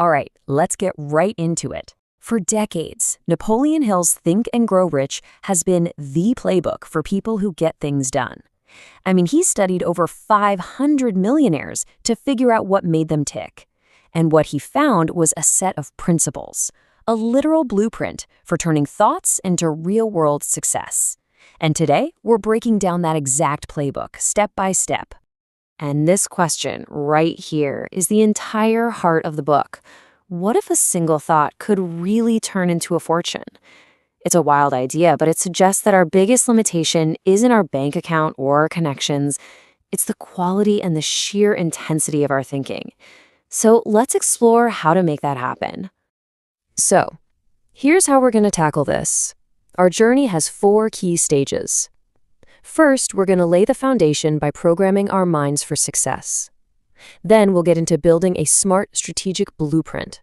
All right, let's get right into it. For decades, Napoleon Hill's Think and Grow Rich has been the playbook for people who get things done. I mean, he studied over 500 millionaires to figure out what made them tick. And what he found was a set of principles, a literal blueprint for turning thoughts into real-world success. And today, we're breaking down that exact playbook, step by step. And this question right here is the entire heart of the book. What if a single thought could really turn into a fortune? It's a wild idea, but it suggests that our biggest limitation isn't our bank account or our connections. It's the quality and the sheer intensity of our thinking. So let's explore how to make that happen. So, here's how we're going to tackle this. Our journey has 4 key stages. First, we're going to lay the foundation by programming our minds for success. Then we'll get into building a smart, strategic blueprint.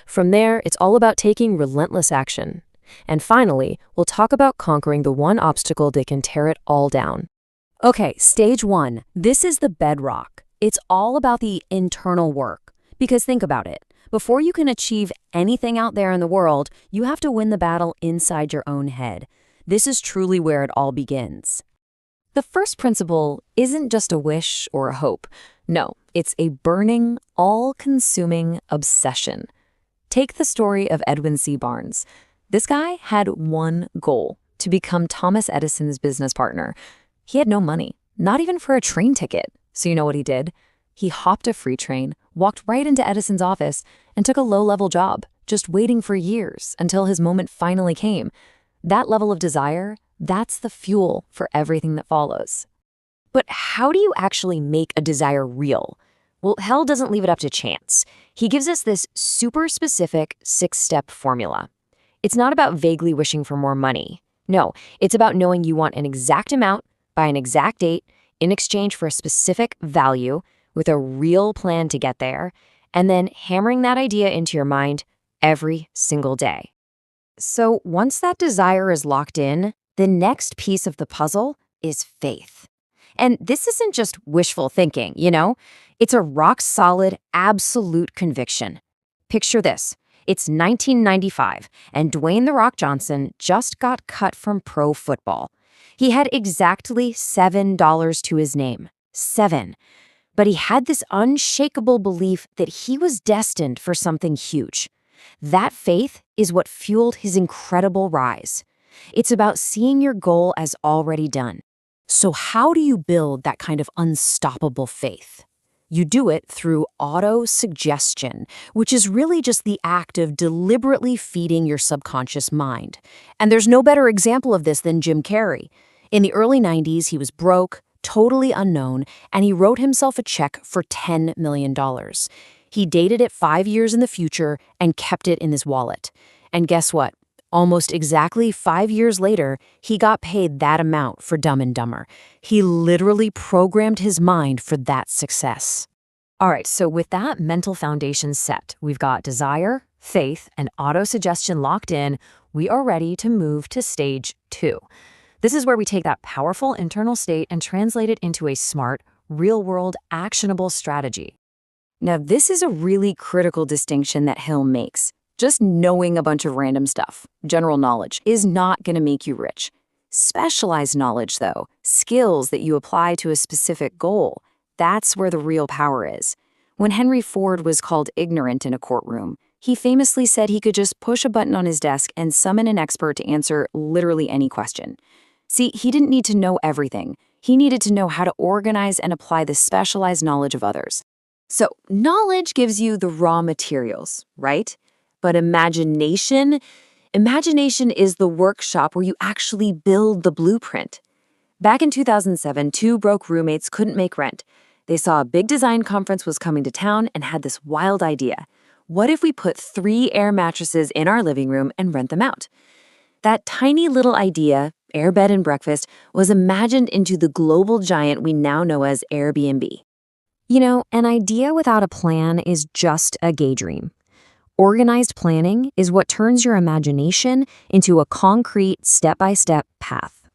From there, it's all about taking relentless action. And finally, we'll talk about conquering the one obstacle that can tear it all down. Okay, stage 1. This is the bedrock. It's all about the internal work. Because think about it. Before you can achieve anything out there in the world, you have to win the battle inside your own head. This is truly where it all begins. The first principle isn't just a wish or a hope. No, it's a burning, all-consuming obsession. Take the story of Edwin C. Barnes. This guy had one goal: to become Thomas Edison's business partner. He had no money, not even for a train ticket. So you know what he did? He hopped a free train, walked right into Edison's office, and took a low-level job, just waiting for years until his moment finally came. That level of desire, that's the fuel for everything that follows. But how do you actually make a desire real? Well, Hell doesn't leave it up to chance. He gives us this super specific 6-step formula. It's not about vaguely wishing for more money. No, it's about knowing you want an exact amount by an exact date in exchange for a specific value with a real plan to get there, and then hammering that idea into your mind every single day. So once that desire is locked in, the next piece of the puzzle is faith. And this isn't just wishful thinking, you know? It's a rock-solid, absolute conviction. Picture this. It's 1995, and Dwayne "The Rock" Johnson just got cut from pro football. He had exactly $7 to his name. 7. But he had this unshakable belief that he was destined for something huge. That faith is what fueled his incredible rise. It's about seeing your goal as already done. So how do you build that kind of unstoppable faith? You do it through auto-suggestion, which is really just the act of deliberately feeding your subconscious mind. And there's no better example of this than Jim Carrey. In the early 90s, he was broke, totally unknown, and he wrote himself a check for $10 million. He dated it 5 years in the future and kept it in his wallet. And guess what? Almost exactly 5 years later, he got paid that amount for Dumb and Dumber. He literally programmed his mind for that success. All right, so with that mental foundation set, we've got desire, faith, and auto-suggestion locked in, we are ready to move to stage 2. This is where we take that powerful internal state and translate it into a smart, real-world, actionable strategy. Now, this is a really critical distinction that Hill makes. Just knowing a bunch of random stuff, general knowledge, is not going to make you rich. Specialized knowledge, though, skills that you apply to a specific goal, that's where the real power is. When Henry Ford was called ignorant in a courtroom, he famously said he could just push a button on his desk and summon an expert to answer literally any question. See, he didn't need to know everything. He needed to know how to organize and apply the specialized knowledge of others. So, knowledge gives you the raw materials, right? But imagination is the workshop where you actually build the blueprint. Back in 2007, 2 broke roommates couldn't make rent. They saw a big design conference was coming to town and had this wild idea. What if we put 3 air mattresses in our living room and rent them out? That tiny little idea, air bed and breakfast, was imagined into the global giant we now know as Airbnb. You know, an idea without a plan is just a daydream. Organized planning is what turns your imagination into a concrete, step-by-step path.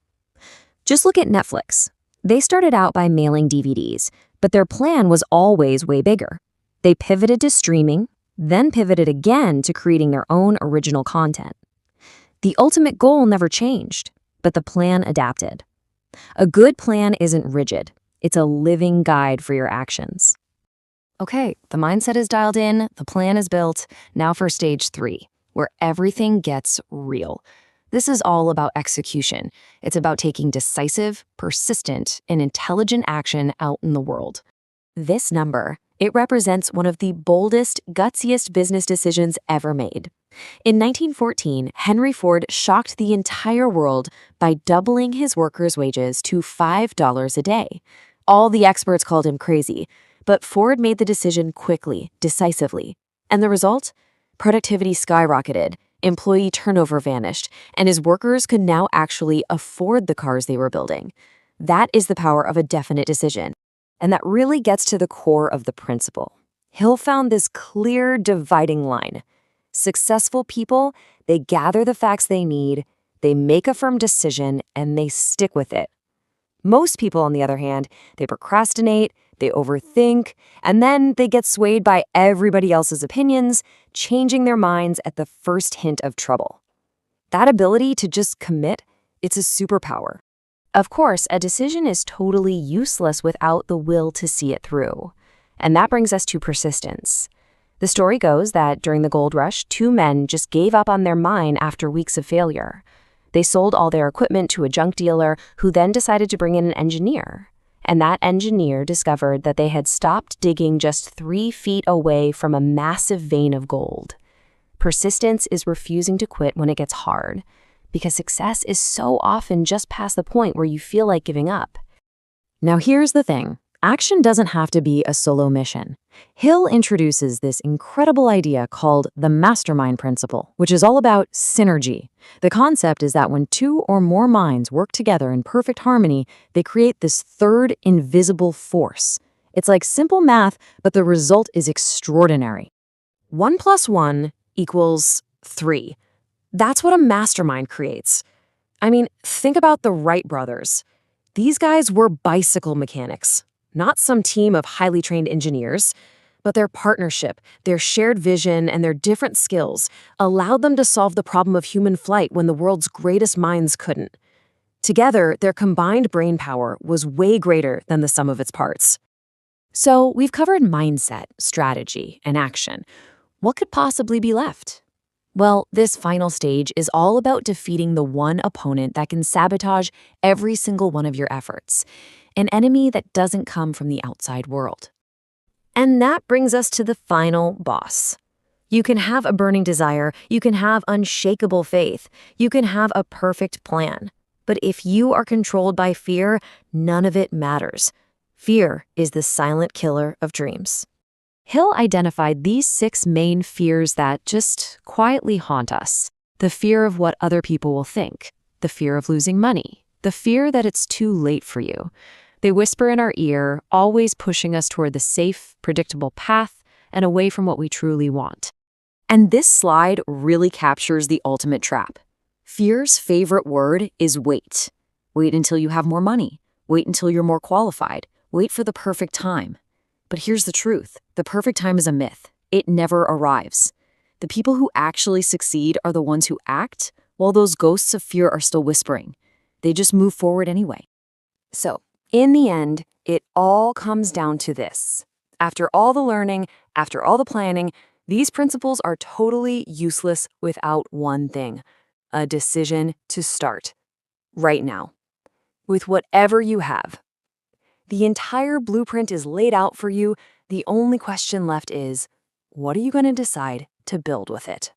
Just look at Netflix. They started out by mailing DVDs, but their plan was always way bigger. They pivoted to streaming, then pivoted again to creating their own original content. The ultimate goal never changed, but the plan adapted. A good plan isn't rigid. It's a living guide for your actions. Okay, the mindset is dialed in, the plan is built. Now for stage 3, where everything gets real. This is all about execution. It's about taking decisive, persistent, and intelligent action out in the world. This number, it represents one of the boldest, gutsiest business decisions ever made. In 1914, Henry Ford shocked the entire world by doubling his workers' wages to $5 a day. All the experts called him crazy, but Ford made the decision quickly, decisively. And the result? Productivity skyrocketed, employee turnover vanished, and his workers could now actually afford the cars they were building. That is the power of a definite decision. And that really gets to the core of the principle. Hill found this clear dividing line. Successful people, they gather the facts they need, they make a firm decision, and they stick with it. Most people, on the other hand, they procrastinate, they overthink, and then they get swayed by everybody else's opinions, changing their minds at the first hint of trouble. That ability to just commit, it's a superpower. Of course, a decision is totally useless without the will to see it through. And that brings us to persistence. The story goes that during the gold rush, 2 men just gave up on their mine after weeks of failure. They sold all their equipment to a junk dealer who then decided to bring in an engineer. And that engineer discovered that they had stopped digging just 3 feet away from a massive vein of gold. Persistence is refusing to quit when it gets hard, because success is so often just past the point where you feel like giving up. Now here's the thing. Action doesn't have to be a solo mission. Hill introduces this incredible idea called the mastermind principle, which is all about synergy. The concept is that when 2 or more minds work together in perfect harmony, they create this third invisible force. It's like simple math, but the result is extraordinary. 1 + 1 = 3. That's what a mastermind creates. I mean, think about the Wright brothers. These guys were bicycle mechanics. Not some team of highly trained engineers, but their partnership, their shared vision, and their different skills allowed them to solve the problem of human flight when the world's greatest minds couldn't. Together, their combined brain power was way greater than the sum of its parts. So we've covered mindset, strategy, and action. What could possibly be left? Well, this final stage is all about defeating the one opponent that can sabotage every single one of your efforts. An enemy that doesn't come from the outside world. And that brings us to the final boss. You can have a burning desire, you can have unshakable faith, you can have a perfect plan. But if you are controlled by fear, none of it matters. Fear is the silent killer of dreams. Hill identified these 6 main fears that just quietly haunt us. The fear of what other people will think, the fear of losing money, the fear that it's too late for you. They whisper in our ear, always pushing us toward the safe, predictable path and away from what we truly want. And this slide really captures the ultimate trap. Fear's favorite word is wait. Wait until you have more money. Wait until you're more qualified. Wait for the perfect time. But here's the truth. The perfect time is a myth. It never arrives. The people who actually succeed are the ones who act, while those ghosts of fear are still whispering. They just move forward anyway. So, in the end, it all comes down to this. After all the learning, after all the planning, these principles are totally useless without one thing: a decision to start. Right now. With whatever you have. The entire blueprint is laid out for you. The only question left is, what are you going to decide to build with it?